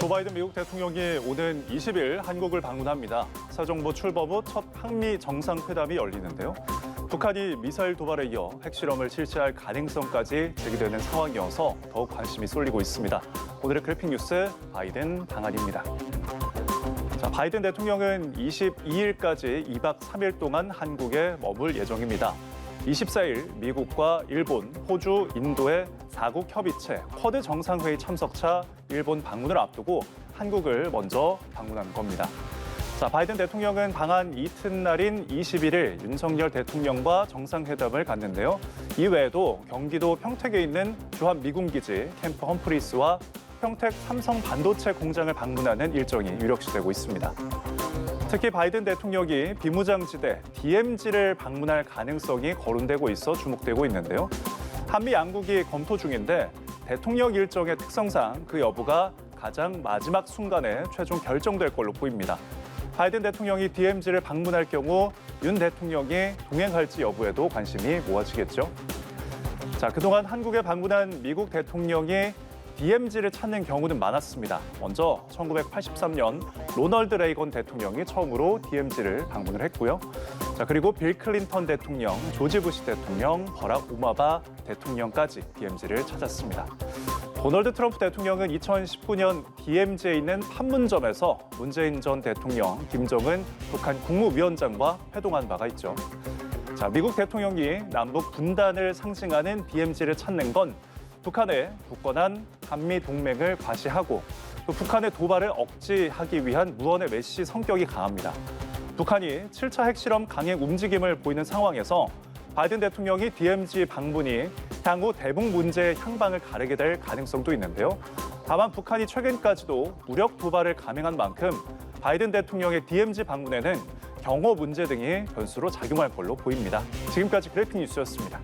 조 바이든 미국 대통령이 오는 20일 한국을 방문합니다. 새 정부 출범 후 첫 한미 정상회담이 열리는데요. 북한이 미사일 도발에 이어 핵실험을 실시할 가능성까지 제기되는 상황이어서 더욱 관심이 쏠리고 있습니다. 오늘의 그래픽 뉴스 바이든 방한입니다. 바이든 대통령은 22일까지 2박 3일 동안 한국에 머물 예정입니다. 24일 미국과 일본, 호주, 인도의 4국 협의체 쿼드 정상회의 참석차 일본 방문을 앞두고 한국을 먼저 방문한 겁니다. 바이든 대통령은 방한 이튿날인 21일 윤석열 대통령과 정상회담을 갖는데요. 이외에도 경기도 평택에 있는 주한미군기지 캠프 험프리스와 평택 삼성 반도체 공장을 방문하는 일정이 유력시되고 있습니다. 특히 바이든 대통령이 비무장지대 DMZ를 방문할 가능성이 거론되고 있어 주목되고 있는데요. 한미 양국이 검토 중인데 대통령 일정의 특성상 그 여부가 가장 마지막 순간에 최종 결정될 걸로 보입니다. 바이든 대통령이 DMZ를 방문할 경우 윤 대통령이 동행할지 여부에도 관심이 모아지겠죠. 그동안 한국에 방문한 미국 대통령이 DMZ를 찾는 경우는 많았습니다. 먼저 1983년 로널드 레이건 대통령이 처음으로 DMZ를 방문을 했고요. 그리고 빌 클린턴 대통령, 조지 부시 대통령, 버락 오바마 대통령까지 DMZ를 찾았습니다. 도널드 트럼프 대통령은 2019년 DMZ에 있는 판문점에서 문재인 전 대통령, 김정은 북한 국무위원장과 회동한 바가 있죠. 미국 대통령이 남북 분단을 상징하는 DMZ를 찾는 건 북한의 굳건한 한미 동맹을 과시하고 또 북한의 도발을 억제하기 위한 무언의 메시 성격이 강합니다. 북한이 7차 핵실험 강행 움직임을 보이는 상황에서 바이든 대통령이 DMZ 방문이 향후 대북 문제의 향방을 가르게 될 가능성도 있는데요. 다만 북한이 최근까지도 무력 도발을 감행한 만큼 바이든 대통령의 DMZ 방문에는 경호 문제 등이 변수로 작용할 걸로 보입니다. 지금까지 그래픽 뉴스였습니다.